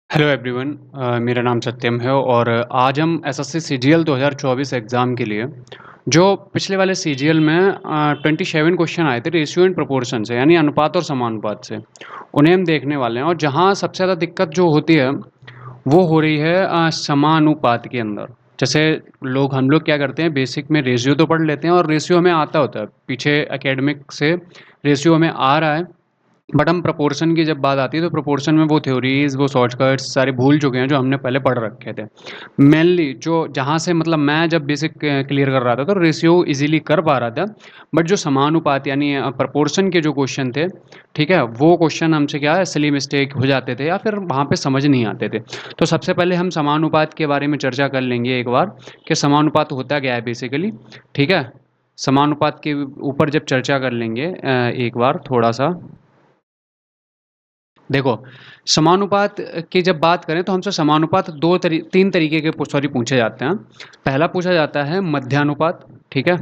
Hello everyone. मेरा नाम सत्यम है और आज हम एसएससी सीजीएल 2024 एग्ज़ाम के लिए जो पिछले वाले सीजीएल में 27 क्वेश्चन आए थे रेशियो एंड प्रोपोर्शन से, यानी अनुपात और समानुपात से, उन्हें हम देखने वाले हैं। और जहां सबसे ज़्यादा दिक्कत जो होती है वो हो रही है समानुपात के अंदर। जैसे हम लोग क्या करते हैं, बेसिक में रेशियो तो पढ़ लेते हैं और रेशियो हमें आता होता है, पीछे एकेडमिक से रेशियो हमें आ रहा है। बट हम प्रोपोर्शन की जब बात आती है तो प्रोपोर्शन में वो थ्योरीज, वो शॉर्टकट्स सारे भूल चुके हैं जो हमने पहले पढ़ रखे थे। मेनली जो जहाँ से मतलब मैं जब बेसिक क्लियर कर रहा था तो रेशियो इजीली कर पा रहा था। बट जो समानुपात यानी प्रोपोर्शन के जो क्वेश्चन थे, ठीक है, वो क्वेश्चन हमसे क्या है सिली मिस्टेक हो जाते थे या फिर वहाँ पे समझ नहीं आते थे। तो सबसे पहले हम समानुपात के बारे में चर्चा कर लेंगे एक बार कि समानुपात होता क्या है बेसिकली। ठीक है, समानुपात के ऊपर जब चर्चा कर लेंगे एक बार थोड़ा सा देखो। समानुपात की जब बात करें तो हमसे समानुपात तीन तरीके के पूछे जाते हैं। पहला पूछा जाता है मध्यानुपात। ठीक है,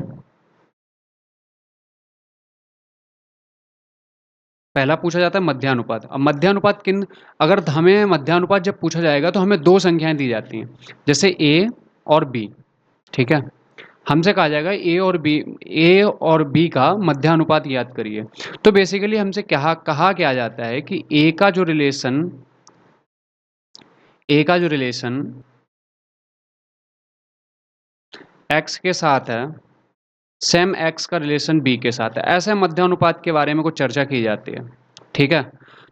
पहला पूछा जाता है मध्यानुपात। अब मध्यानुपात किन अगर हमें मध्यानुपात जब पूछा जाएगा तो हमें दो संख्याएं दी जाती हैं, जैसे ए और बी। ठीक है, हमसे कहा जाएगा ए और बी का मध्यानुपात याद करिए। तो बेसिकली हमसे कहा क्या जाता है कि ए का जो रिलेशन एक्स के साथ है, सेम एक्स का रिलेशन बी के साथ है, ऐसे मध्यानुपात के बारे में कुछ चर्चा की जाती है। ठीक है,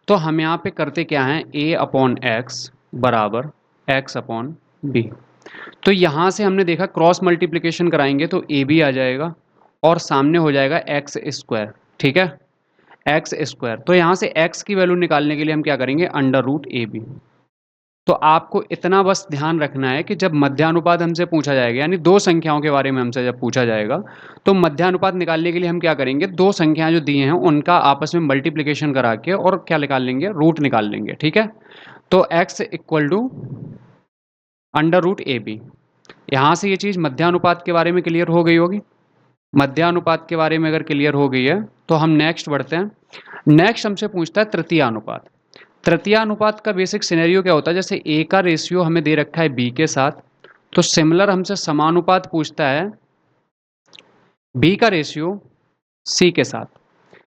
तो हम यहाँ पे करते क्या हैं, ए अपॉन एक्स बराबर एक्स अपॉन बी। तो यहाँ से हमने देखा क्रॉस मल्टीप्लिकेशन कराएंगे तो ए बी आ जाएगा और सामने हो जाएगा एक्स स्क्वायर। ठीक है, एक्स स्क्वायर। तो यहाँ से एक्स की वैल्यू निकालने के लिए हम क्या करेंगे, अंडर रूट ए बी। तो आपको इतना बस ध्यान रखना है कि जब मध्यानुपात हमसे पूछा जाएगा, यानी दो संख्याओं के बारे में हमसे जब पूछा जाएगा, तो मध्यानुपात निकालने के लिए हम क्या करेंगे, दो संख्याएं जो दी हैं उनका आपस में मल्टीप्लिकेशन करा के और क्या निकाल लेंगे, रूट निकाल लेंगे। ठीक है, तो x equal to under root a b. यहाँ से ये चीज़ मध्यानुपात के बारे में क्लियर हो गई होगी। मध्यानुपात के बारे में अगर क्लियर हो गई है तो हम नेक्स्ट बढ़ते हैं। नेक्स्ट हमसे पूछता है तृतीय अनुपात। तृतीय अनुपात का बेसिक सिनेरियो क्या होता है, जैसे ए का रेशियो हमें दे रखा है बी के साथ, तो सिमिलर हमसे समानुपात पूछता है बी का रेशियो सी के साथ।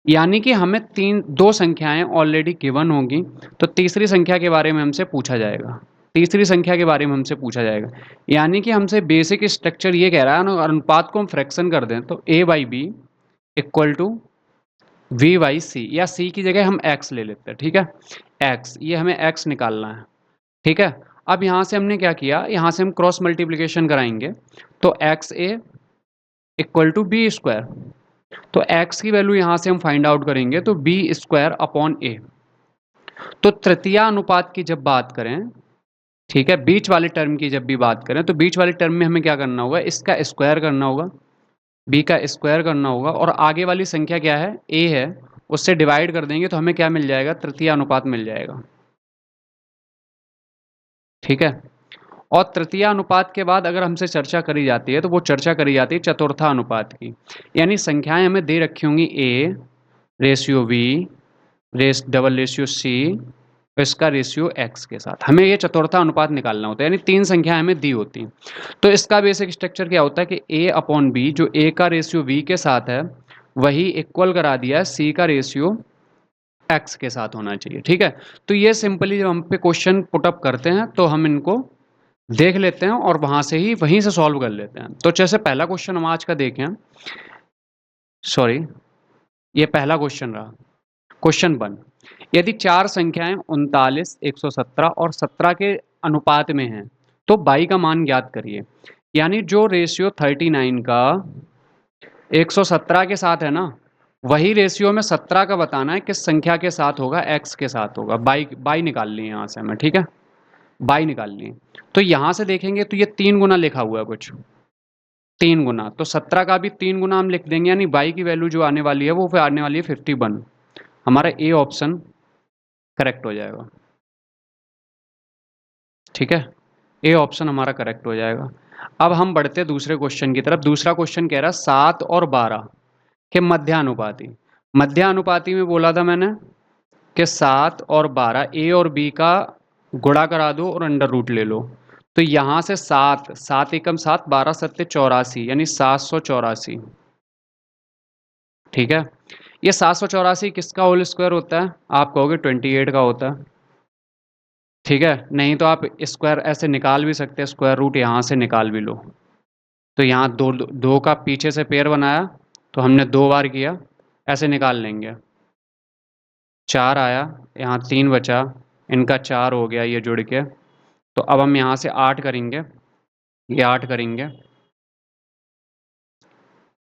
यानी कि हमें दो संख्याएं ऑलरेडी गिवन होंगी, तो तीसरी संख्या के बारे में हमसे पूछा जाएगा। तीसरी संख्या के बारे में हमसे पूछा जाएगा, यानी कि हमसे बेसिक स्ट्रक्चर ये कह रहा है ना, अनुपात को हम फ्रैक्शन कर दें तो A by B equal to V by C, या सी की जगह हम एक्स ले लेते हैं। ठीक है, एक्स, ये हमें एक्स निकालना है। ठीक है, अब यहाँ से हमने क्या किया, यहाँ से हम क्रॉस मल्टीप्लिकेशन कराएंगे तो x a equal to b square. तो x की वैल्यू यहाँ से हम फाइंड आउट करेंगे तो बी स्क्वायर अपॉन ए। तो तृतीय अनुपात की जब बात करें, ठीक है, बीच वाले टर्म की जब भी बात करें तो बीच वाले टर्म में हमें क्या करना होगा, इसका स्क्वायर करना होगा, बी का स्क्वायर करना होगा, और आगे वाली संख्या क्या है, ए है, उससे डिवाइड कर देंगे तो हमें क्या मिल जाएगा, तृतीय अनुपात मिल जाएगा। ठीक है, और तृतीय अनुपात के बाद अगर हमसे चर्चा करी जाती है तो वो चर्चा करी जाती है चतुर्था अनुपात की। यानी संख्याएं हमें दे रखी होंगी a ratio b double ratio c, इसका रेशियो एक्स के साथ, हमें ये चतुर्था अनुपात निकालना होता है, यानी तीन संख्याएं हमें दी होती हैं। तो इसका बेसिक स्ट्रक्चर क्या होता है कि ए अपॉन बी, जो ए का रेशियो वी के साथ है वही इक्वल करा दिया है सी का रेशियो एक्स के साथ होना चाहिए। ठीक है, तो ये सिंपली जब हम पे क्वेश्चन पुटअप करते हैं तो हम इनको देख लेते हैं और वहीं से सॉल्व कर लेते हैं। तो जैसे पहला क्वेश्चन हम आज का देखें, सॉरी, ये पहला क्वेश्चन रहा, क्वेश्चन 1। यदि चार संख्याएं 39, 117 और 17 के अनुपात में हैं तो बाई का मान ज्ञात करिए। यानी जो रेशियो 39 का 117 के साथ है ना, वही रेशियो में 17 का बताना है किस संख्या के साथ होगा, एक्स के साथ होगा। बाई बाई निकाल ली यहाँ से हमें। ठीक है, बाई निकाल ली। तो यहाँ से देखेंगे तो ये 3 गुना लिखा हुआ है कुछ, 3 गुना, तो 17 का भी 3 गुना हम लिख देंगे, यानी बाई की वैल्यू जो आने वाली है वो फिर आने वाली है 51। हमारा ए ऑप्शन करेक्ट हो जाएगा। ठीक है, ए ऑप्शन हमारा करेक्ट हो जाएगा। अब हम बढ़ते हैं दूसरे क्वेश्चन की तरफ। दूसरा क्वेश्चन कह रहा है 7 और 12 के मध्यानुपाती। मध्यानुपाती में बोला था मैंने कि 7 और 12 ए और बी का गुणा करा दो और अंडर रूट ले लो। तो यहाँ से 7, 7 एकम 7, 12 सत्ते 84, यानी 784। ठीक है, ये 784 किसका होल स्क्वायर होता है? आप कहोगे 28 का होता है। ठीक है, नहीं तो आप स्क्वायर ऐसे निकाल भी सकते हैं, स्क्वायर रूट यहाँ से निकाल भी लो। तो यहाँ दो दो का पीछे से पेयर बनाया, तो हमने 2 बार किया, ऐसे निकाल लेंगे। 4 आया, यहाँ 3 बचा, इनका 4 हो गया ये जुड़ के। तो अब हम यहाँ से 8 करेंगे, ये 8 करेंगे,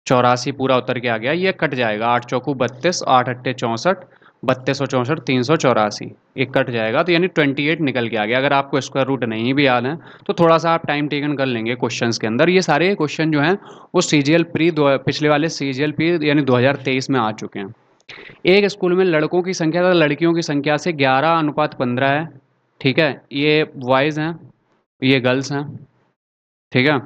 84 पूरा उतर के आ गया, ये कट जाएगा। 8 चौकू 32, 8 अट्ठे 64, 32 और 64 384, ये कट जाएगा। तो यानी 28 निकल के आ गया। अगर आपको स्क्वायर रूट नहीं भी याद है तो थोड़ा सा आप टाइम टेकन कर लेंगे क्वेश्चंस के अंदर। ये सारे क्वेश्चन जो हैं वो सीजीएल प्री पिछले वाले सीजीएल प्री यानी 2023 में आ चुके हैं। एक स्कूल में लड़कों की संख्या तथा लड़कियों की संख्या से 11:15 है। ठीक है, ये बॉयज़ हैं, ये गर्ल्स हैं। ठीक है,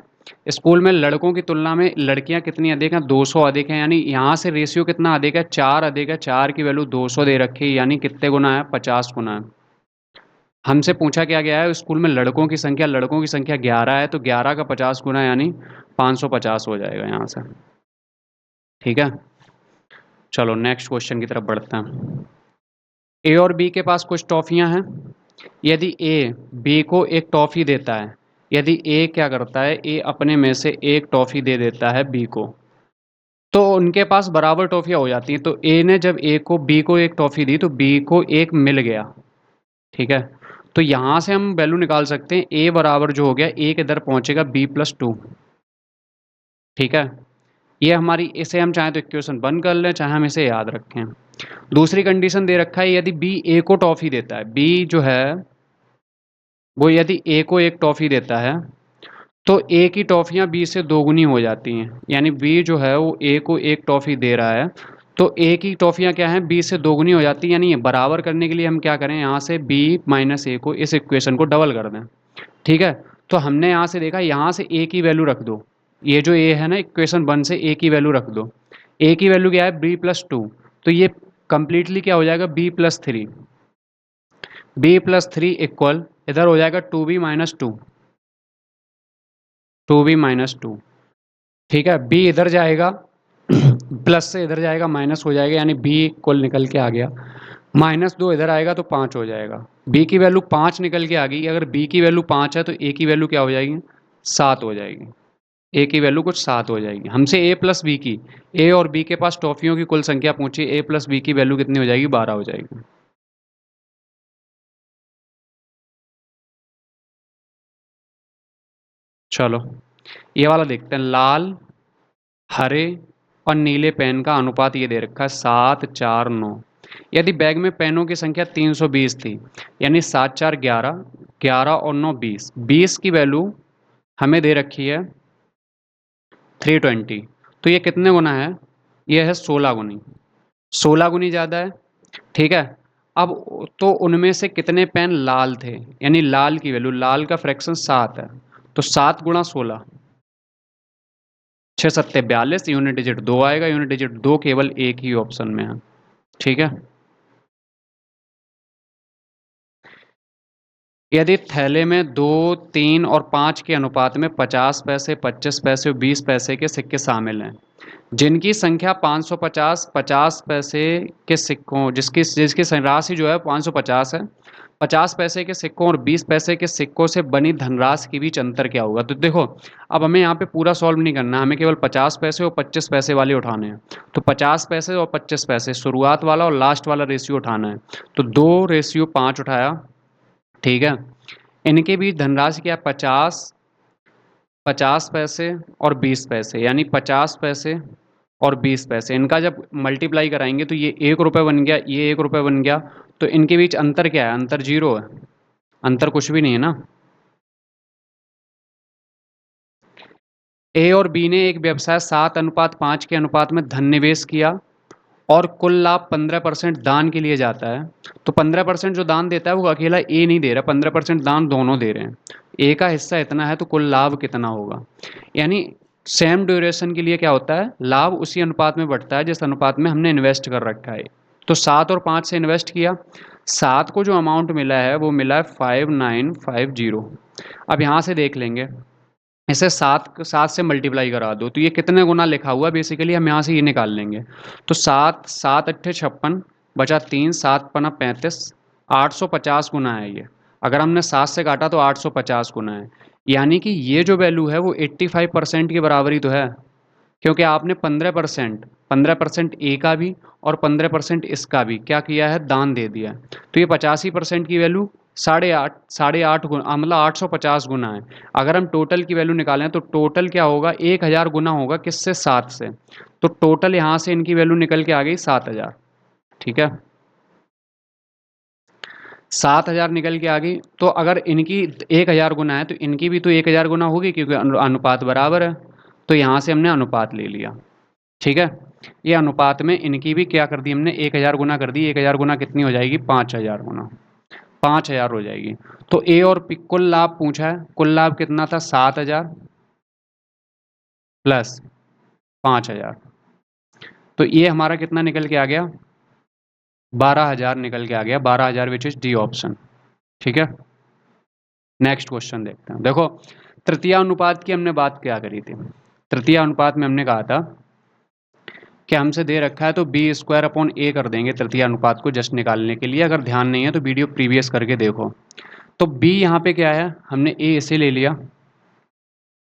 स्कूल में लड़कों की तुलना में लड़कियां कितनी अधिक हैं? 200 अधिक हैं। यानी यहाँ से रेशियो कितना अधिक है? 4 अधिक है। 4 की वैल्यू 200 दे रखी है, यानी कितने गुना है? 50 गुना है। हमसे पूछा क्या गया है? स्कूल में लड़कों की संख्या 11 है, तो 11 का 50 गुना यानी 550 हो जाएगा यहाँ से। ठीक है, चलो नेक्स्ट क्वेश्चन की तरफ बढ़ते हैं। ए और बी के पास कुछ टॉफियां हैं। यदि ए बी को एक टॉफी देता है, यदि ए क्या करता है, ए अपने में से एक टॉफी दे देता है बी को, तो उनके पास बराबर टॉफियां हो जाती हैं। तो ए ने जब ए को बी को एक टॉफी दी तो बी को एक मिल गया। ठीक है, तो यहां से हम वैल्यू निकाल सकते हैं। ए बराबर जो हो गया, ए किधर पहुंचेगा? B+2। ठीक है, ये हमारी, इसे हम चाहे तो इक्वेशन बंद कर लें, चाहे हम इसे याद रखें। दूसरी कंडीशन दे रखा है, यदि बी ए को टॉफी देता है, बी जो है वो यदि ए को एक टॉफी देता है, तो ए की टॉफियां बी से दोगुनी हो जाती हैं। यानी बी जो है वो ए को एक टॉफी दे रहा है, तो ए की टॉफियां क्या हैं? बी से दोगुनी हो जाती हैं। यानी ये बराबर करने के लिए हम क्या करें, यहाँ से बी माइनस ए को, इस इक्वेशन को डबल कर दें। ठीक है, तो हमने यहाँ से देखा, यहाँ से ए की वैल्यू रख दो। ये जो ए है ना, इक्वेशन 1 से ए की वैल्यू रख दो। ए की वैल्यू क्या है? B+2। तो ये कंप्लीटली क्या हो जाएगा? B+3। B+3 इक्वल, इधर हो जाएगा 2B-2, 2B-2। ठीक है, बी इधर जाएगा, प्लस से इधर जाएगा, माइनस हो जाएगा, यानी बी इक्वल निकल के आ गया। -2 इधर आएगा तो 5 हो जाएगा। बी की वैल्यू 5 निकल के आ गई। अगर बी की वैल्यू 5 है तो ए की वैल्यू क्या हो जाएगी? 7 हो जाएगी। ए की वैल्यू कुछ 7 हो जाएगी। हमसे ए प्लस बी की, ए और बी के पास टॉफियों की कुल संख्या पूछी, ए प्लस बी की वैल्यू कितनी हो जाएगी? 12 हो जाएगी। चलो ये वाला देखते हैं। लाल, हरे और नीले पेन का अनुपात ये दे रखा है 7:4:9। यदि बैग में पेनों की संख्या 320 थी, यानी 7×4 = 11, 11 और 9 20, 20 की वैल्यू हमें दे रखी है 320। तो ये कितने गुना है? ये है 16 गुनी। 16 गुनी ज़्यादा है। ठीक है, अब तो उनमें से कितने पेन लाल थे? यानी लाल की वैल्यू, लाल का फ्रैक्शन 7 है, तो 7 गुणा 16, 6 सत्ते 42, यूनिट डिजिट 2 आएगा। यूनिट डिजिट 2 केवल एक ही ऑप्शन में है। ठीक है, यदि थैले में 2, 3 और 5 के अनुपात में 50 पैसे, 25 पैसे और 20 पैसे के सिक्के शामिल हैं, जिनकी संख्या 550, 50 पैसे के सिक्कों, जिसकी जिसकी राशि जो है 550 है, 50 पैसे के सिक्कों और 20 पैसे के सिक्कों से बनी धनराशि के बीच अंतर क्या होगा? तो देखो, अब हमें यहाँ पे पूरा सॉल्व नहीं करना, हमें केवल 50 पैसे और 25 पैसे वाले उठाने हैं। तो 50 पैसे और 25 पैसे, शुरुआत वाला और लास्ट वाला रेशियो उठाना है। तो 2:5 उठाया। ठीक है, इनके बीच धनराशि क्या है? 50, 50 पैसे और 20 पैसे, यानी 50 पैसे और 20 पैसे। इनका जब मल्टीप्लाई कराएंगे तो ये 1 रुपये बन गया, ये 1 रुपये बन गया। तो इनके बीच अंतर क्या है? अंतर 0 है, अंतर कुछ भी नहीं है ना। ए और बी ने एक व्यवसाय 7:5 के अनुपात में धन निवेश किया और कुल लाभ 15% दान के लिए जाता है। तो 15% जो दान देता है वो अकेला ए नहीं दे रहा, 15% दान दोनों दे रहे हैं। ए का हिस्सा इतना है तो कुल लाभ कितना होगा? यानी सेम ड्यूरेशन के लिए क्या होता है? लाभ उसी अनुपात में बढ़ता है जिस अनुपात में हमने इन्वेस्ट कर रखा है। तो 7 और 5 से इन्वेस्ट किया, 7 को जो अमाउंट मिला है वो मिला है 5950। अब यहाँ से देख लेंगे, इसे 7 से मल्टीप्लाई करा दो तो ये कितने गुना लिखा हुआ है बेसिकली हम यहाँ से ये निकाल लेंगे। तो 7 7 अट्ठे 56, बचा 3, 7 पना 35, 850 गुना है ये। अगर हमने 7 से काटा तो 850 गुना है, यानी कि ये जो वैल्यू है वो 85% के बराबर ही तो है, क्योंकि आपने 15% ए का भी और 15% इसका भी क्या किया है, दान दे दिया है। तो ये 85% की वैल्यू साढ़े आठ गुना, मतलब 850 गुना है। अगर हम टोटल की वैल्यू निकालें तो टोटल क्या होगा, 1000 गुना होगा किससे, 7 से। तो टोटल यहाँ से इनकी वैल्यू निकल के आ गई 7000। ठीक है, 7000 निकल के आ गई। तो अगर इनकी 1000 गुना है तो इनकी भी तो 1000 गुना होगी, क्योंकि अनुपात बराबर है। तो यहाँ से हमने अनुपात ले लिया। ठीक है, ये अनुपात में इनकी भी क्या कर दी हमने, 1000 गुना कर दी। 1000 गुना कितनी हो जाएगी, 5000 गुना, 5000 हो जाएगी। तो ए और पी कुल लाभ पूछा है, कुल लाभ कितना था, 7000 प्लस 5000। तो ये हमारा कितना निकल के आ गया, 12000 निकल के आ गया, 12000 विच इज डी ऑप्शन। ठीक है, नेक्स्ट क्वेश्चन देखते हैं। देखो, तृतीय अनुपात की हमने बात क्या करी थी। तृतीय अनुपात में हमने कहा था कि हमसे दे रखा है तो बी स्क्वायर अपॉन ए कर देंगे तृतीय अनुपात को जस्ट निकालने के लिए। अगर ध्यान नहीं है तो वीडियो प्रीवियस करके देखो। तो बी यहाँ पे क्या है, हमने ए इसे ले लिया,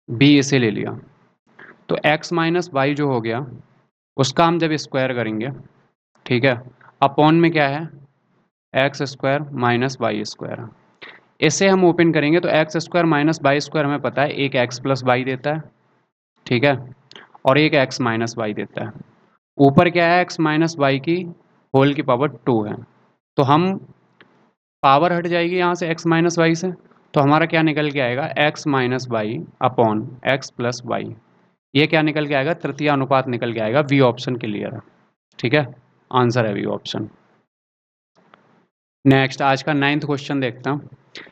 बी इसे ले लिया। तो एक्स माइनस वाई जो हो गया उसका हम जब स्क्वायर करेंगे, ठीक है, अपॉन में क्या है, x square minus y square. इसे हम ओपन करेंगे तो x square minus y square हमें पता है एक एक्स प्लस वाई देता है, ठीक है, और एक एक्स माइनस वाई देता है। ऊपर क्या है, एक्स माइनस वाई की होल की पावर 2 है। तो हम पावर हट जाएगी यहाँ से एक्स माइनस वाई से, तो हमारा क्या निकल के आएगा, x minus y upon x plus y. ये क्या निकल के आएगा, तृतीय अनुपात निकल के आएगा। वी ऑप्शन क्लियर है। ठीक है, आंसर है वी ऑप्शन। नेक्स्ट आज का 9th क्वेश्चन देखता हूँ।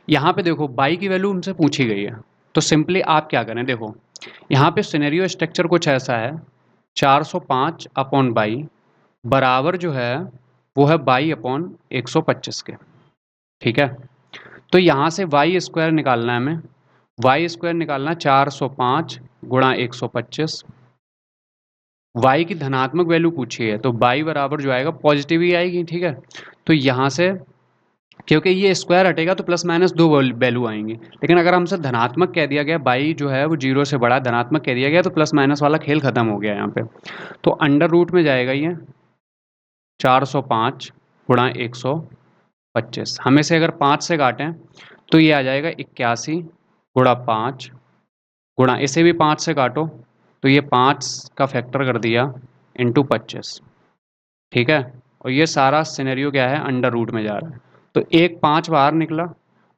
यहाँ पे देखो बाई की वैल्यू हमसे पूछी गई है, तो सिंपली आप क्या करें, देखो यहाँ पे सिनेरियो स्ट्रक्चर कुछ ऐसा है, 405 अपॉन बाई बराबर जो है वो है बाई अपॉन 125 के। ठीक है, तो यहाँ से वाई स्क्वायर निकालना है हमें। वाई स्क्वायर निकालना है 405 गुणा 125। वाई की धनात्मक वैल्यू पूछी है तो बाई बराबर जो आएगा पॉजिटिव ही आएगी। ठीक है, तो यहाँ से क्योंकि ये स्क्वायर हटेगा तो प्लस माइनस दो वैल्यू आएंगी, लेकिन अगर हमसे धनात्मक कह दिया गया, बाई जो है वो 0 से बड़ा धनात्मक कह दिया गया, तो प्लस माइनस वाला खेल खत्म हो गया यहाँ पे। तो अंडर रूट में जाएगा ये 405 गुणा 125। हमें से अगर 5 से काटें तो ये आ जाएगा 81 गुणा 5 गुणा, इसे भी 5 से काटो तो ये 5 का फैक्टर कर दिया इंटू 25। ठीक है, और ये सारा सिनेरियो क्या है, अंडर रूट में जा रहा है। तो एक 5 बाहर निकला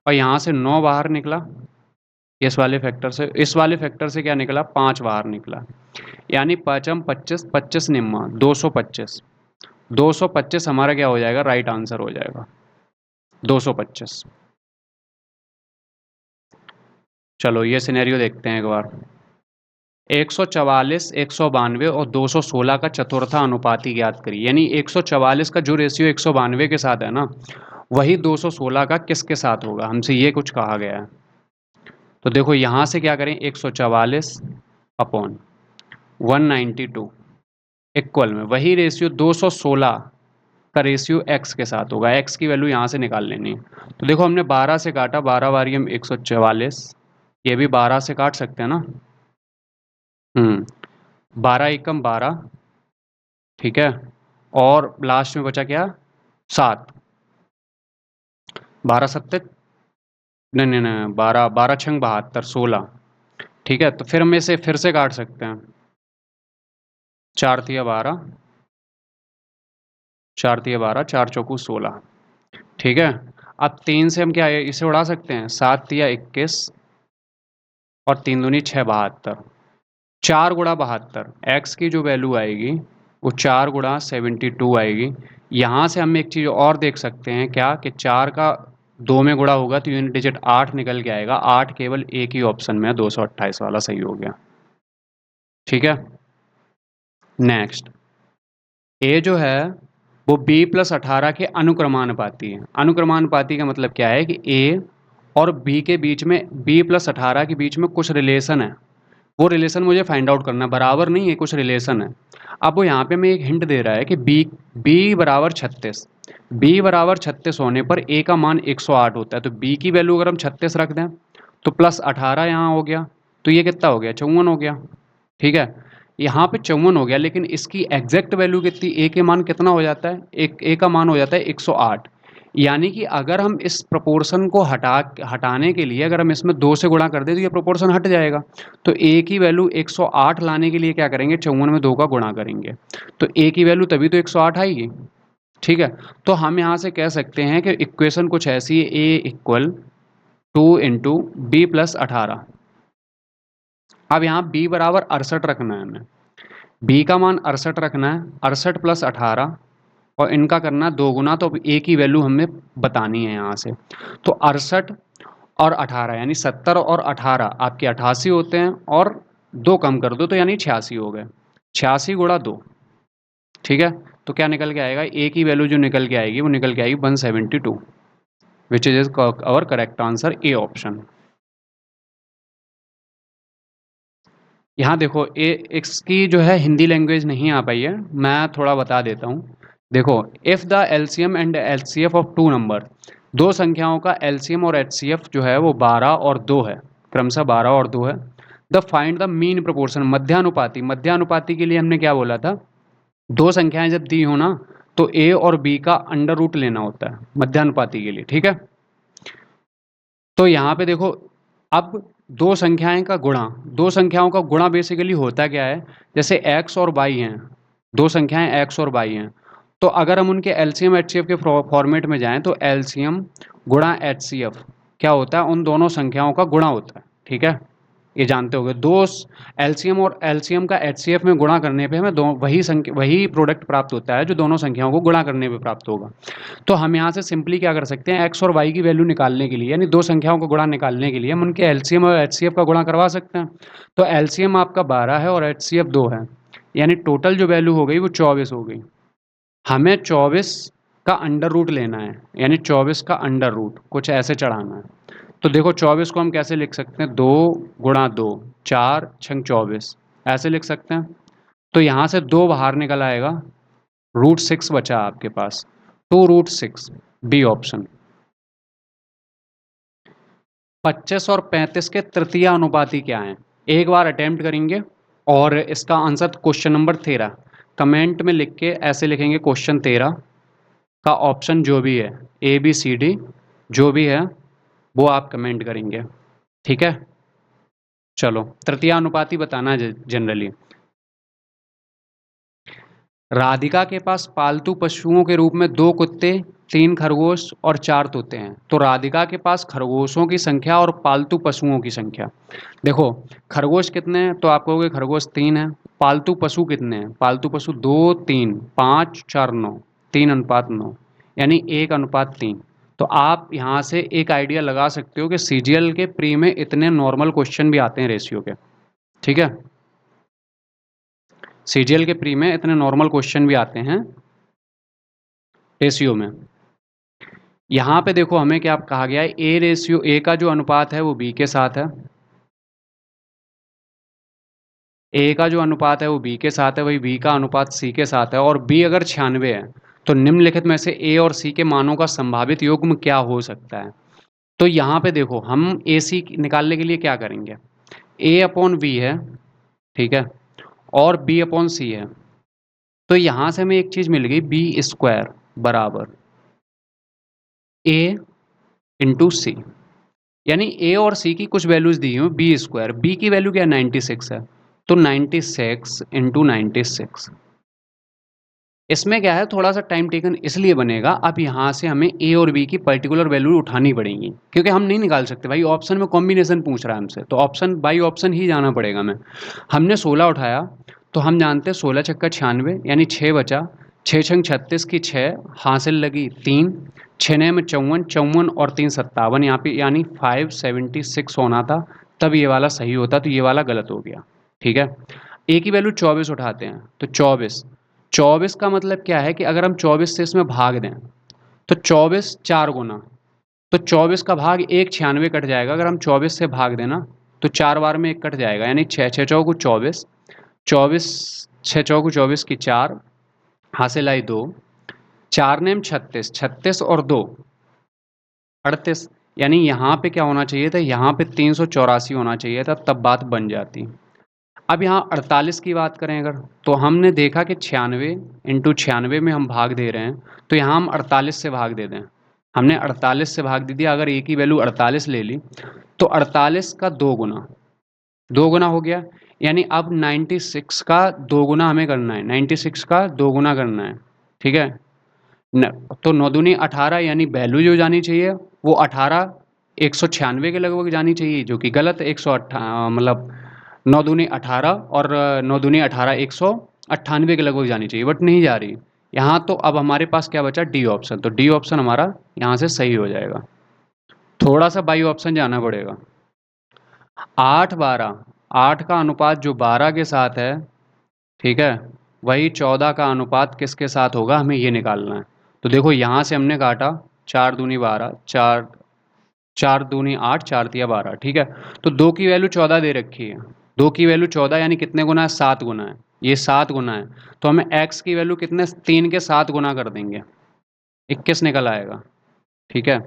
और यहाँ से 9 बाहर निकला, इस वाले फैक्टर से, इस वाले फैक्टर से क्या निकला, 5 बाहर निकला। यानी पाँचम 25, 25 निम्मा 225। 225 हमारा क्या हो जाएगा, राइट आंसर हो जाएगा 225। चलो ये सिनेरियो देखते हैं एक बार। 144, 192 और 216 का चतुर्था अनुपाती ज्ञात करिए। यानी 144 का जो रेशियो 192 के साथ है ना, वही 216 का किसके साथ होगा, हमसे ये कुछ कहा गया है। तो देखो यहाँ से क्या करें, 144 अपॉन 192 इक्वल में वही रेशियो 216 का रेशियो x के साथ होगा। x की वैल्यू यहाँ से निकाल लेनी है। तो देखो हमने 12 से काटा, 12 बारी हम 144, ये भी 12 से काट सकते हैं ना। 12 एकम 12, ठीक है, और लास्ट में बचा क्या, 7। 12 सत्ते, नहीं नहीं नहीं, 12 12 छंग 72, 16। ठीक है, तो फिर हम इसे फिर से काट सकते हैं, 4 तिया 12, 4 तिया 12, 4 चौकू 16। ठीक है, अब 3 से हम क्या है, इसे उड़ा सकते हैं, 7 तिया 21 और 3 दूनी 6, 72। 4 गुणा 72, एक्स की जो वैल्यू आएगी वो 4 गुणा 72 आएगी। यहाँ से हम एक चीज़ और देख सकते हैं क्या, कि 4 का 2 में गुणा होगा तो यूनिट डिजिट 8 निकल के आएगा। 8 केवल एक ही ऑप्शन में है, 228 वाला सही हो गया। ठीक है, नेक्स्ट ए जो है वो b+18 के अनुक्रमानुपाती है। अनुक्रमानुपाती का मतलब क्या है कि a और b के बीच में, b+18 के बीच में कुछ रिलेशन है, वो रिलेशन मुझे फाइंड आउट करना, बराबर नहीं है, कुछ रिलेशन है। अब वो यहाँ पे मैं एक हिंट दे रहा है कि b बराबर 36, b बराबर 36 होने पर a का मान 108 होता है, तो b की वैल्यू अगर हम 36 रख दें तो +18 यहाँ हो गया, तो ये कितना हो गया, 54 हो गया। ठीक है, यहाँ पे 54 हो गया, लेकिन इसकी एग्जैक्ट वैल्यू कितनी, a के मान कितना हो जाता है, एक a का मान हो जाता है 108। यानी कि अगर हम इस प्रोपोर्शन को हटाने के लिए अगर हम इसमें 2 से गुणा कर दें तो ये प्रोपोर्शन हट जाएगा। तो a की वैल्यू 108 लाने के लिए क्या करेंगे, 54 में 2 का गुणा करेंगे, तो a की वैल्यू तभी तो 108 आएगी। ठीक है, तो हम यहाँ से कह सकते हैं कि इक्वेशन कुछ ऐसी है, a इक्वल 2 इंटू b+18। अब यहाँ b बराबर 68 रखना है हमें, b का मान 68 रखना है, 68 + 18 और इनका करना 2 गुना, तो a की वैल्यू हमें बतानी है यहाँ से। तो 68 और 18 यानी 70 और 18 आपके 88 होते हैं, और 2 कम कर दो तो यानी 86 हो गए, 86 गुणा 2। ठीक है, तो क्या निकल के आएगा, a की वैल्यू जो निकल के आएगी वो निकल के आएगी 172, which is our correct answer, a option. यहाँ देखो इसकी जो है हिंदी लैंग्वेज नहीं आ पाई है, मैं थोड़ा बता देता हूँ। देखो, if the LCM and HCF of two number, दो संख्याओं का एलसीएम और एचसीएफ जो है वो 12 और 2 है, क्रमशः 12 और 2 है। The find the mean proportion, मध्यानुपाती, मध्यानुपाती के लिए हमने क्या बोला था, दो संख्याएं जब दी हो ना तो ए और बी का अंडर रूट लेना होता है मध्यानुपाती के लिए। ठीक है, तो यहाँ पे देखो, अब दो संख्याएं का गुणा, दो संख्याओं का गुणा बेसिकली होता क्या है, जैसे x और y हैं, दो संख्याएं x और y हैं, तो अगर हम उनके एलसीएम एचसीएफ के फॉर्मेट में जाएं तो एलसीएम गुणा एचसीएफ क्या होता है, उन दोनों संख्याओं का गुणा होता है। ठीक है, ये जानते होगे, दो एलसीएम और एलसीएम का एचसीएफ में गुणा करने पे हमें दो वही प्रोडक्ट प्राप्त होता है जो दोनों संख्याओं को गुणा करने पे प्राप्त होगा। तो हम यहाँ से सिंपली क्या कर सकते हैं, एक्स और वाई की वैल्यू निकालने के लिए, यानी दो संख्याओं का गुणा निकालने के लिए हम उनके एलसीएम और एचसीएफ का गुणा करवा सकते हैं। तो एलसीएम आपका 12 है और एचसीएफ 2 है, यानी टोटल जो वैल्यू हो गई वो 24 हो गई। हमें 24 का अंडर रूट लेना है, यानी 24 का अंडर रूट कुछ ऐसे चढ़ाना है। तो देखो 24 को हम कैसे लिख सकते हैं, 2 गुणा 2, 4 छंग 24, ऐसे लिख सकते हैं। तो यहाँ से 2 बाहर निकल आएगा, √6 बचा आपके पास, 2√6, डी ऑप्शन। 25 और 35 के तृतीय अनुपाती क्या हैं, एक बार अटेम्प्ट करेंगे और इसका आंसर क्वेश्चन नंबर 13 कमेंट में लिख के ऐसे लिखेंगे, क्वेश्चन 13 का ऑप्शन जो भी है, ए बी सी डी जो भी है वो आप कमेंट करेंगे। ठीक है, चलो तृतीय अनुपाती बताना है जनरली। राधिका के पास पालतू पशुओं के रूप में 2 कुत्ते, 3 खरगोश और 4 तोते हैं, तो राधिका के पास खरगोशों की संख्या और पालतू पशुओं की संख्या। देखो खरगोश कितने हैं, तो आप कहोगे खरगोश 3 है। पालतू पशु कितने हैं, पालतू पशु 2, 3, 5, 4, 9, 3:9, यानी 1:3। तो आप यहाँ से एक आइडिया लगा सकते हो कि सीजीएल के प्री में इतने नॉर्मल क्वेश्चन भी आते हैं रेशियो के। ठीक है, सीजीएल के प्री में इतने नॉर्मल क्वेश्चन भी आते हैं रेशियो में। यहाँ पे देखो हमें क्या कहा गया है, ए का जो अनुपात है वो बी के साथ है, ए का जो अनुपात है वो बी के साथ है, वही बी का अनुपात सी के साथ है, और बी अगर 96 है तो निम्नलिखित में से ए और सी के मानों का संभावित युग्म क्या हो सकता है। तो यहाँ पे देखो हम ए सी निकालने के लिए क्या करेंगे, ए अपॉन बी है, ठीक है, और बी अपॉन सी है। तो यहाँ से हमें एक चीज़ मिल गई, b² बराबर ए इंटू सी, यानी ए और सी की कुछ वैल्यूज दी हुई, b², बी की वैल्यू क्या है, 96 है, तो 96 इंटू 96। इसमें क्या है, थोड़ा सा टाइम टेकन इसलिए बनेगा, अब यहाँ से हमें ए और बी की पर्टिकुलर वैल्यू उठानी पड़ेगी, क्योंकि हम नहीं निकाल सकते भाई, ऑप्शन में कॉम्बिनेशन पूछ रहा है हमसे, तो ऑप्शन बाई ऑप्शन ही जाना पड़ेगा हमें। हमने 16 उठाया, तो हम जानते हैं 16 छक्का 96, यानी 6 बचा, 6 छंग 36 की 6 हासिल लगी 3, 6 में 54, 54 और 3 57, यहाँ पे यानी 576 होना था, तब ये वाला सही होता, तो ये वाला गलत हो गया। ठीक है, ए की वैल्यू 24 उठाते हैं, तो 24 24 का मतलब क्या है कि अगर हम 24 से इसमें भाग दें तो 24 4 गुना, तो 24 का भाग 1 96 कट जाएगा। अगर हम 24 से भाग दें ना तो 4 बार में 1 कट जाएगा, यानी 6 6 चौको 24, 24 6 चौको 24 की 4, हासिल आई 2, 4 नेम 36, 36 और 2 38, यानी यहाँ पे क्या होना चाहिए था, यहाँ पे 384 होना चाहिए था, तब बात बन जाती। अब यहाँ 48 की बात करें अगर, तो हमने देखा कि 96 इंटू 96 में हम भाग दे रहे हैं, तो यहाँ हम 48 से भाग दे दें। हमने 48 से भाग दे दिया, अगर एक ही वैल्यू 48 ले ली तो 48 का 2 गुना, 2 गुना हो गया, यानी अब 96 का 2 गुना हमें करना है, 96 का 2 गुना करना है, ठीक है न। तो 9 दूनी 18, यानी वैल्यू जो जानी चाहिए वो 18 196 के लगभग जानी चाहिए, जो कि गलत है। 108 मतलब 9 दूनी 18 और 9 दूनी 18 198 के लगभग जानी चाहिए, बट नहीं जा रही यहाँ। तो अब हमारे पास क्या बचा, डी ऑप्शन। तो डी ऑप्शन हमारा यहाँ से सही हो जाएगा। थोड़ा सा बाई ऑप्शन जाना पड़ेगा। 8 12, 8 का अनुपात जो 12 के साथ है, ठीक है, वही 14 का अनुपात किसके साथ होगा, हमें ये निकालना है। तो देखो यहाँ से हमने काटा, 4 दूनी 12, 4 4 दूनी 8, 4 तिया 12, ठीक है। तो 2 की वैल्यू 14 दे रखी है, 2 की वैल्यू 14, यानी कितने गुना है, 7 गुना है, ये 7 गुना है। तो हमें x की वैल्यू कितने, 3 के 7 गुना कर देंगे, 21 निकल आएगा, ठीक है।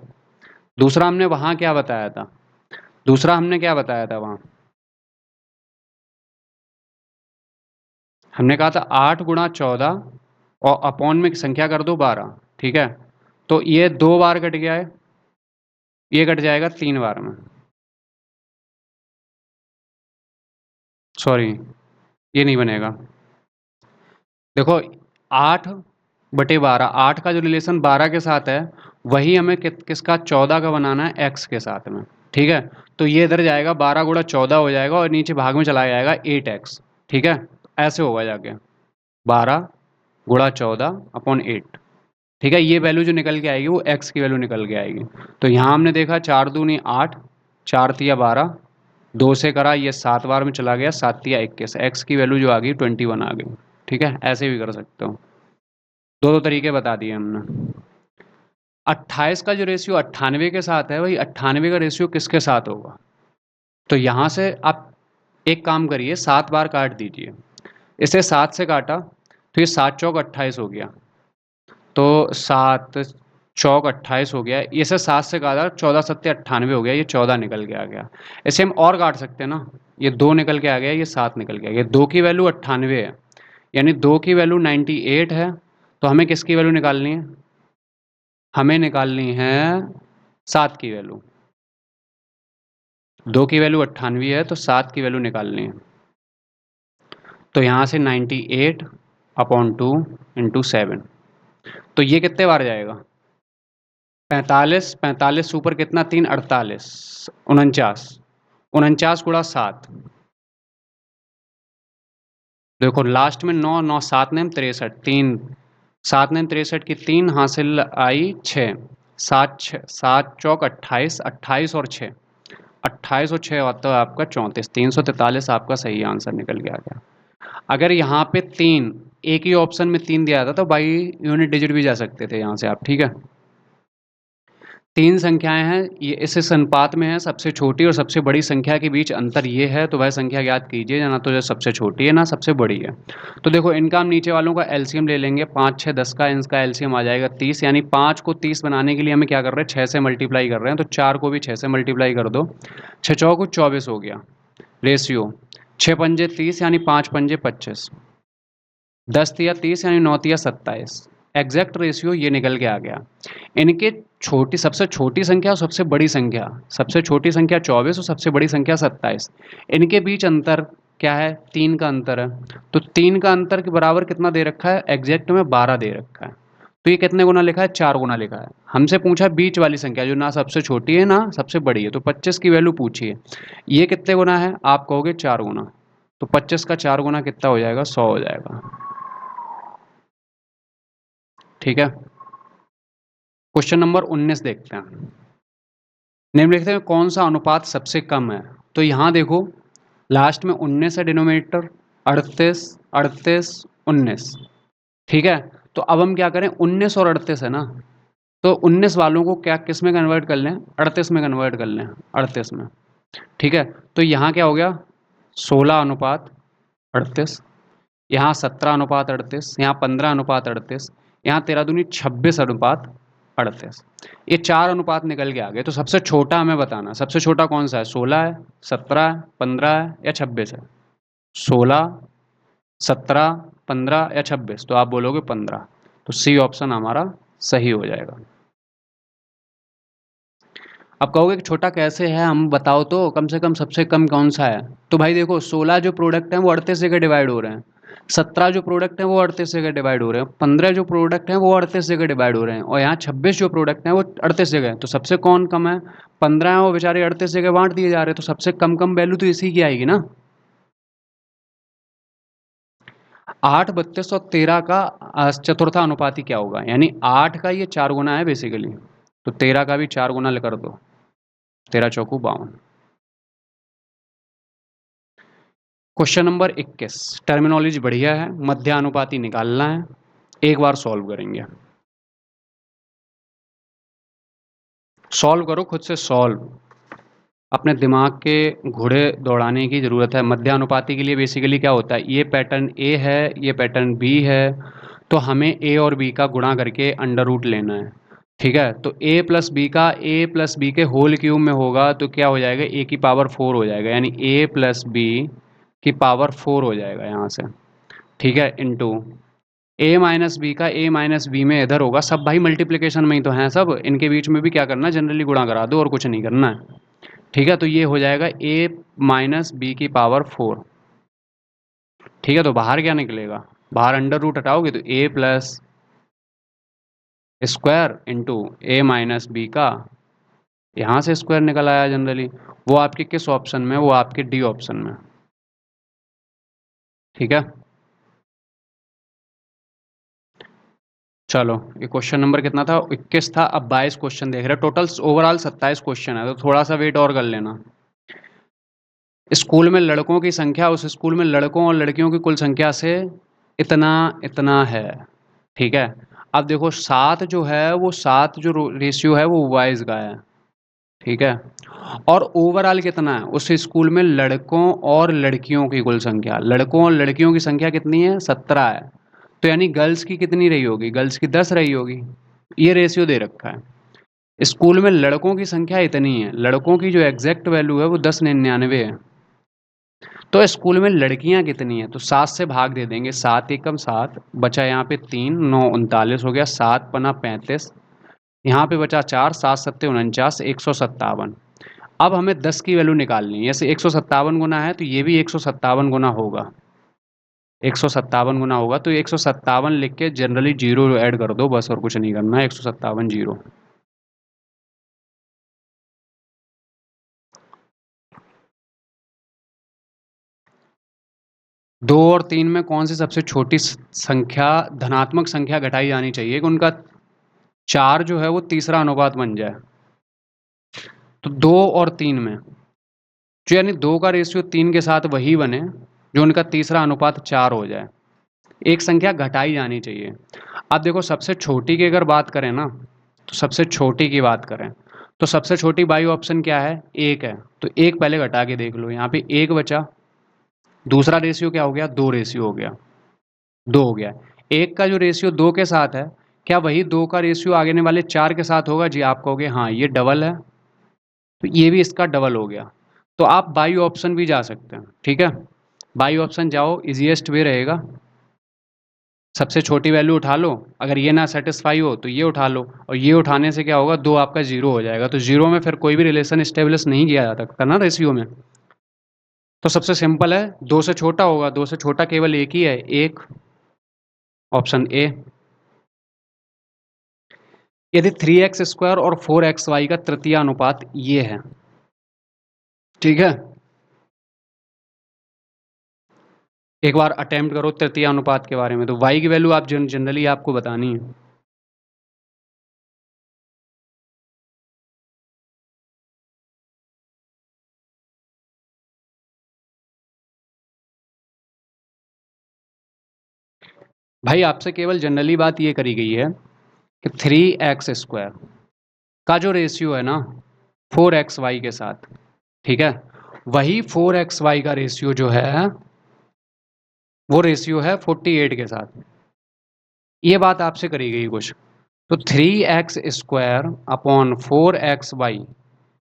दूसरा हमने वहाँ क्या बताया था, दूसरा हमने क्या बताया था वहाँ, हमने कहा था 8 गुणा 14 और अपॉन में संख्या कर दो 12, ठीक है। तो ये 2 बार कट गया है, ये कट जाएगा 3 बार में, सॉरी ये नहीं बनेगा। देखो 8/12, 8 का जो रिलेशन 12 के साथ है वही हमें किसका, 14 का बनाना है, एक्स के साथ में, ठीक है। तो ये इधर जाएगा, 12 गुणा 14 हो जाएगा और नीचे भाग में चला जाएगा 8x, ठीक है। ऐसे होगा जाके 12 गुणा 14 अपॉन 8, ठीक है। ये वैल्यू जो निकल के आएगी वो x की वैल्यू निकल के आएगी। तो यहाँ हमने देखा 4 दूनी 8, 4 तिया 12, 2 से करा ये 7 बार में चला गया, 7 तिया 21, x की वैल्यू जो आ गई 21 आ गई, ठीक है। ऐसे भी कर सकते हो, दो दो तरीके बता दिए हमने। 28 का जो रेशियो 98 के साथ है, वही 98 का रेशियो किसके साथ होगा। तो यहाँ से आप एक काम करिए, 7 बार काट दीजिए, इसे 7 से काटा तो ये 7 चौक 28 हो गया, तो 7 चौक 28 हो गया, इसे 7 से काटा 14 सत्ते 98 हो गया, ये 14 निकल के आ गया। इसे हम और काट सकते हैं ना, ये 2 निकल के आ गया, ये 7 निकल के आ गया, 2 की वैल्यू 98 है, यानी 2 की वैल्यू 98 है। तो हमें किसकी वैल्यू निकालनी है, हमें निकालनी है 7 की वैल्यू। 2 की वैल्यू 98 है तो 7 की वैल्यू निकालनी है। तो यहाँ से 98/2 इंटू 7, तो ये कितने बार जाएगा, 45, 45 ऊपर कितना 3, 48, 49, 49 गुणा 7, देखो लास्ट में 9 9 7 नेम 63, 3 7 नेम 63 की 3 हासिल आई 6, 7 चौक 28, 28 और 6, 28 और 6 आता है आपका 34, 343 आपका सही आंसर निकल के आ गया। अगर यहाँ पे 3, एक ही ऑप्शन में 3 दिया था तो बाई यूनिट डिजिट भी जा सकते थे यहाँ से आप, ठीक है। 3 संख्याएं हैं, ये इस अनुपात में है, सबसे छोटी और सबसे बड़ी संख्या के बीच अंतर ये है, तो वह संख्या याद कीजिए, ना तो जो सबसे छोटी है ना सबसे बड़ी है। तो देखो इनका हम नीचे वालों का एलसीएम ले लेंगे, 5 6 10 का इनका एलसीएम आ जाएगा 30, यानी 5 को 30 बनाने के लिए हमें क्या कर रहे हैं, 6 से मल्टीप्लाई कर रहे हैं, तो 4 को भी 6 से मल्टीप्लाई कर दो, 6 चौको 24 हो गया रेशियो, 6 पंजे 30 यानी 5 पंजे 25, 10 तिया 30 यानी 9 तिया 27, एग्जैक्ट रेशियो ये निकल के आ गया। इनके छोटी, सबसे छोटी संख्या और सबसे बड़ी संख्या, सबसे छोटी संख्या 24 और सबसे बड़ी संख्या 27, इनके बीच अंतर क्या है, 3 का अंतर है। तो 3 का अंतर के बराबर कितना दे रखा है, एग्जैक्ट में 12 दे रखा है। तो ये कितने गुना लिखा है, 4 गुना लिखा है। हमसे पूछा बीच वाली संख्या जो ना सबसे छोटी है ना सबसे बड़ी है, तो 25 की वैल्यू पूछी है, ये कितने गुना है, आप कहोगे 4 गुना, तो 25 का 4 गुना कितना हो जाएगा, 100 हो जाएगा, ठीक है। क्वेश्चन नंबर 19 देखते हैं। निम्नलिखित में कौन सा अनुपात सबसे कम है। तो यहाँ देखो लास्ट में 19 है डिनोमिनेटर, 38 38 19, ठीक है, तो अब हम क्या करें, 19 और 38 है ना, तो 19 वालों को क्या किस में कन्वर्ट कर लें, 38 में कन्वर्ट कर लें, 38 में। ठीक है, तो यहाँ क्या हो गया, 16:38, यहाँ 17:38, यहाँ 15:38, यहाँ 13×2 = 26:38। ये 4 अनुपात निकल के आ गए। तो सबसे छोटा हमें बताना, सबसे छोटा कौन सा है, 16 है, 17 है, 15 है या 26 है। 16, 17, 15 या 26, तो आप बोलोगे 15, तो सी ऑप्शन हमारा सही हो जाएगा। अब कहोगे कि छोटा कैसे है, हम बताओ तो, कम से कम सबसे कम कौन सा है। तो भाई देखो, 16 जो प्रोडक्ट हैं वो 38 जगह डिवाइड हो रहे हैं, 17 जो प्रोडक्ट हैं वो 38 जगह डिवाइड हो रहे हैं, 15 जो प्रोडक्ट हैं वो 38 जगह डिवाइड हो रहे हैं, और यहाँ 26 जो प्रोडक्ट हैं वो 38 जगह है। तो सबसे कौन कम है, 15 है, वो बेचारे 38 जगह बांट दिए जा रहे हैं, तो सबसे कम कम वैल्यू तो इसी की आएगी ना। 8, 32 और 13 का चतुर्था अनुपाती क्या होगा, यानी 8 का ये 4 गुना है बेसिकली, तो 13 का भी 4 गुना कर दो, 13×4 = 52। क्वेश्चन नंबर 21, टर्मिनोलॉजी बढ़िया है, मध्यानुपाती निकालना है, एक बार सॉल्व करेंगे। सॉल्व करो, खुद से सॉल्व, अपने दिमाग के घोड़े दौड़ाने की ज़रूरत है। मध्यानुपाती के लिए बेसिकली क्या होता है, ये पैटर्न ए है, ये पैटर्न बी है, तो हमें ए और बी का गुणा करके अंडर रूट लेना है। ठीक है, तो ए प्लस बी का ए प्लस बी के होल क्यूब में होगा, तो क्या हो जाएगा, ए की पावर 4 हो जाएगा, यानी ए प्लस बी की पावर 4 हो जाएगा यहाँ से। ठीक है, इंटू ए माइनस बी का ए माइनस बी में इधर होगा, सब भाई मल्टीप्लिकेशन में ही तो हैं सब, इनके बीच में भी क्या करना है, जनरली गुणा करा दो और कुछ नहीं करना है। ठीक है, तो ये हो जाएगा ए माइनस बी की पावर 4। ठीक है, तो बाहर क्या निकलेगा, बाहर अंडर रूट हटाओगे तो ए प्लस स्क्वायर इंटू ए माइनस बी का, यहाँ से स्क्वायर निकल आया जनरली, वो आपके किस ऑप्शन में, वो आपके डी ऑप्शन में। ठीक है, चलो, ये क्वेश्चन नंबर कितना था, 21 था, अब 22 क्वेश्चन देख रहे हैं, टोटल ओवरऑल 27 क्वेश्चन है, तो थोड़ा सा वेट और कर लेना। स्कूल में लड़कों की संख्या उस स्कूल में लड़कों और लड़कियों की कुल संख्या से इतना इतना है। ठीक है, अब देखो 7 जो है वो 7 जो रेशियो है वो वाइज का है। ठीक है, और ओवरऑल कितना है उस स्कूल में लड़कों और लड़कियों की कुल संख्या, लड़कों और लड़कियों की संख्या कितनी है, 17 है, तो यानी गर्ल्स की कितनी रही होगी, गर्ल्स की 10 रही होगी, ये रेशियो दे रखा है। स्कूल में लड़कों की संख्या इतनी है, लड़कों की जो एग्जैक्ट वैल्यू है वो 1099 है, तो स्कूल में लड़कियां कितनी हैं, तो 7 से भाग दे देंगे, 7 एकम 7, बचा यहाँ पे 3, 9 39 हो गया, 7 पना 35, यहाँ पे बचा 4, 7 सत्ते 49, 157। अब हमें 10 की वैल्यू निकालनी है, जैसे 157 गुना है तो ये भी 157 गुना होगा, 157 गुना होगा, तो 157 लिख के जनरली जीरो ऐड कर दो बस, और कुछ नहीं करना है, 157 जीरो। दो और तीन में कौन सी सबसे छोटी संख्या, धनात्मक संख्या घटाई जानी चाहिए कि उनका 4 जो है वो तीसरा अनुपात बन जाए। तो 2 और 3 में, जो यानी 2 का रेशियो 3 के साथ वही बने जो उनका तीसरा अनुपात 4 हो जाए, एक संख्या घटाई जानी चाहिए। अब देखो सबसे छोटी की अगर बात करें ना, तो सबसे छोटी की बात करें तो सबसे छोटी बाई ऑप्शन क्या है, एक है, तो एक पहले घटा के देख लो, यहाँ पे एक बचा, दूसरा रेशियो क्या हो गया, 2 रेशियो हो गया, 2 हो गया। एक का जो रेशियो 2 के साथ है, क्या वही 2 का रेशियो आगे वाले 4 के साथ होगा, जी आप कहोगे हाँ ये डबल है, तो ये भी इसका डबल हो गया, तो आप बाई ऑप्शन भी जा सकते हैं। ठीक है, बाई ऑप्शन जाओ, इजीएस्ट वे रहेगा, सबसे छोटी वैल्यू उठा लो, अगर ये ना सेटिस्फाई हो तो ये उठा लो, और ये उठाने से क्या होगा, दो आपका जीरो हो जाएगा, तो जीरो में फिर कोई भी रिलेशन स्टेब्लिश नहीं किया जा सकता ना रेशियो में, तो सबसे सिंपल है, दो से छोटा होगा, दो से छोटा केवल एक ही है, एक, ऑप्शन ए। यदि 3x² और 4xy का तृतीय अनुपात ये है, ठीक है, एक बार अटेम्प्ट करो तृतीय अनुपात के बारे में, तो y की वैल्यू आप जनरली आपको बतानी है। भाई आपसे केवल जनरली बात ये करी गई है कि 3x² का जो रेशियो है ना 4xy के साथ, ठीक है, वही 4xy का रेशियो जो है वो रेशियो है 48 के साथ। ये बात आपसे करी गई कुछ, तो 3x² upon 4xy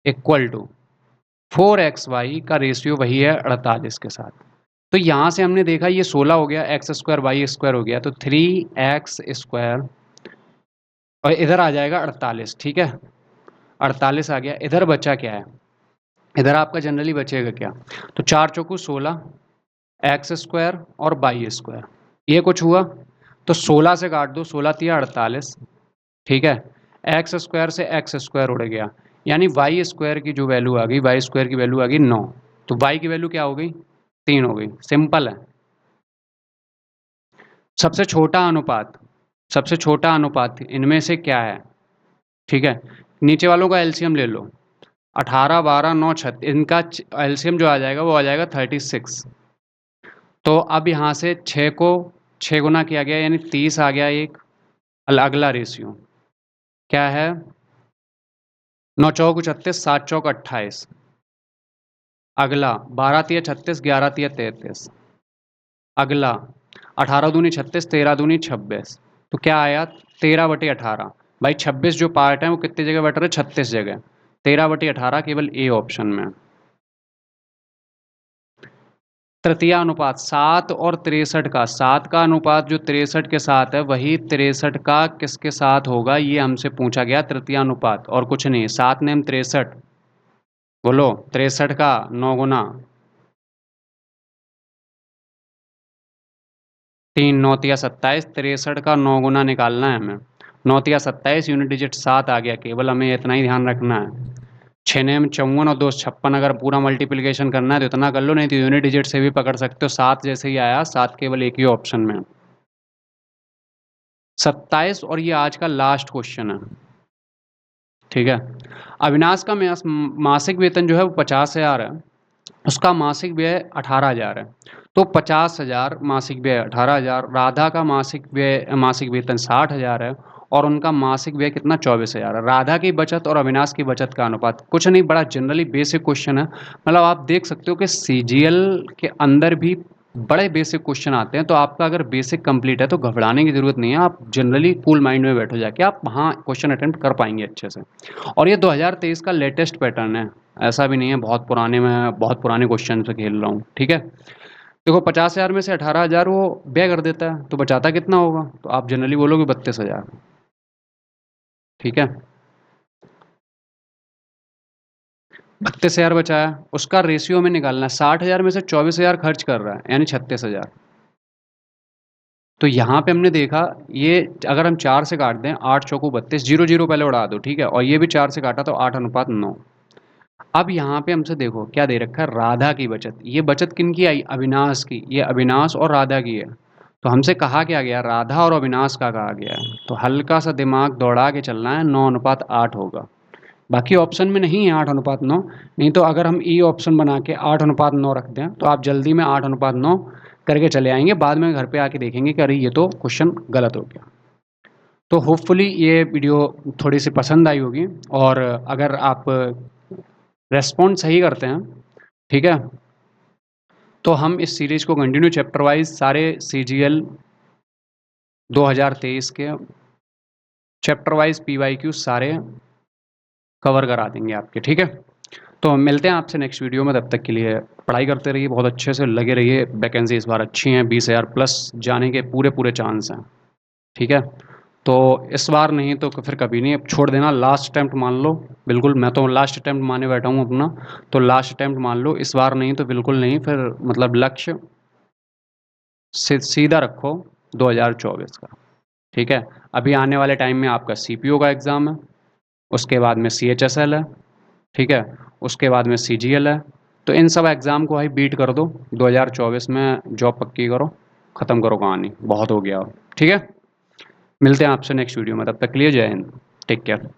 equal to 4xy का रेशियो वही है 48 के साथ। तो यहाँ से हमने देखा ये 16 हो गया, x² y² हो गया, तो 3x² और इधर आ जाएगा 48, ठीक है, 48 आ गया। इधर बचा क्या है, इधर आपका जनरली बचेगा क्या, तो 4 चौकू 16, x² और y², ये कुछ हुआ तो 16 से काट दो, 16 तिया 48, ठीक है, x² से x² उड़ गया, यानी y² की जो वैल्यू आ गई, y² की वैल्यू आ गई 9, तो y की वैल्यू क्या हो गई, 3 हो गई। सिंपल है। सबसे छोटा अनुपात, सबसे छोटा अनुपात इनमें से क्या है, ठीक है, नीचे वालों का एलसीएम ले लो, 18 12 9 36, इनका एलसीएम जो आ जाएगा वो आ जाएगा 36। तो अब यहाँ से 6 को 6 गुना किया गया यानी 30 आ गया एक। अगला रेशियो क्या है, 9 चौक 36, 7 चौक 28, अगला 12 तिया 36, 11 तिया 33, अगला 18 दूनी 36, 13 दूनी 26, तो क्या आया 13/18। भाई 26 जो पार्ट है वो कितनी जगह बट रहे, 36 जगह, 13/18 केवल ए ऑप्शन में। तृतीय अनुपात 7 और 63 का, 7 का अनुपात जो 63 के साथ है वही 63 का किसके साथ होगा, ये हमसे पूछा गया तृतीय अनुपात, और कुछ नहीं। 7 नेम 63, बोलो 63 का 9 गुना 3, 9 तिया 27, 63 का 9 गुना निकालना है हमें, 9 तिया 27, यूनिट डिजिट 7 आ गया, केवल हमें इतना ही ध्यान रखना है। 6 नेम 54 और 2 56, अगर पूरा मल्टीप्लिकेशन करना है तो इतना कर लो, नहीं तो यूनिट डिजिट से भी पकड़ सकते हो। 7 जैसे ही आया, 7 केवल एक ही ऑप्शन में। 27, और ये आज का लास्ट क्वेश्चन है, ठीक है। अविनाश का मासिक वेतन जो है वो 50,000 है, उसका मासिक व्यय 18,000 है, तो 50,000 मासिक व्यय 18,000, राधा का मासिक व्यय मासिक वेतन 60,000 है, और उनका मासिक व्यय कितना 24,000 है। राधा की बचत और अविनाश की बचत का अनुपात, कुछ नहीं, बड़ा जनरली बेसिक क्वेश्चन है, मतलब आप देख सकते हो कि सीजीएल के अंदर भी बड़े बेसिक क्वेश्चन आते हैं, तो आपका अगर बेसिक कंप्लीट है तो घबराने की जरूरत नहीं है, आप जनरली कूल माइंड में बैठो जाके, आप वहाँ क्वेश्चन अटेम्प्ट कर पाएंगे अच्छे से। और ये 2023 का लेटेस्ट पैटर्न है, ऐसा भी नहीं है बहुत पुराने में, बहुत पुराने क्वेश्चन से खेल रहा हूँ, ठीक है। देखो 50,000 में से 18,000 वो व्यय कर देता है, तो बचाता कितना होगा, तो आप जनरली बोलोगे 32,000, ठीक है। 32,000 बचाया, उसका रेशियो में निकालना है, 60,000 में से 24,000 खर्च कर रहा है यानी 36,000। तो यहाँ पे हमने देखा, ये अगर हम 4 से काट दें, 8 चौको 32, 0 0 पहले उड़ा दो, ठीक है, और ये भी 4 से काटा तो 8:9। अब यहाँ पे हमसे देखो क्या दे रखा है, राधा की बचत, ये बचत किन की आई, अविनाश की, ये अविनाश और राधा की है, तो हमसे कहा क्या गया, राधा और अविनाश का कहा गया है, तो हल्का सा दिमाग दौड़ा के चलना है, 9:8 होगा। बाकी ऑप्शन में नहीं है 8:9, नहीं तो अगर हम ई ऑप्शन बना के 8:9 रख दें तो आप जल्दी में 8:9 करके चले आएंगे, बाद में घर पे आके देखेंगे कि अरे ये तो क्वेश्चन गलत हो गया। तो होपफुली ये वीडियो थोड़ी सी पसंद आई होगी, और अगर आप रेस्पॉन्ड सही करते हैं, ठीक है, तो हम इस सीरीज को कंटिन्यू चैप्टर वाइज सारे सीजीएल 2023 के चैप्टर वाइज पीवाईक्यू सारे कवर करा देंगे आपके, ठीक है। तो मिलते हैं आपसे नेक्स्ट वीडियो में, तब तक के लिए पढ़ाई करते रहिए, बहुत अच्छे से लगे रहिए, वैकेंसी इस बार अच्छी हैं, 20,000 प्लस जाने के पूरे पूरे चांस हैं, ठीक है। तो इस बार नहीं तो फिर कभी नहीं, अब छोड़ देना, लास्ट अटैम्प्ट मान लो, बिल्कुल, मैं तो लास्ट अटैम्प्ट माने बैठा हूँ अपना, तो लास्ट अटैम्प्ट मान लो, इस बार नहीं तो बिल्कुल नहीं, फिर मतलब लक्ष्य सीधा रखो 2024 का, ठीक है। अभी आने वाले टाइम में आपका सीपीओ का एग्ज़ाम है, उसके बाद में सीएचएसएल है, ठीक है, उसके बाद में सीजीएल है, तो इन सब एग्ज़ाम को भाई बीट कर दो, 2024 में जॉब पक्की करो, ख़त्म करो कहानी, बहुत हो गया, ठीक है। मिलते हैं आपसे नेक्स्ट वीडियो में, तब तक के लिए जय हिंद, टेक केयर।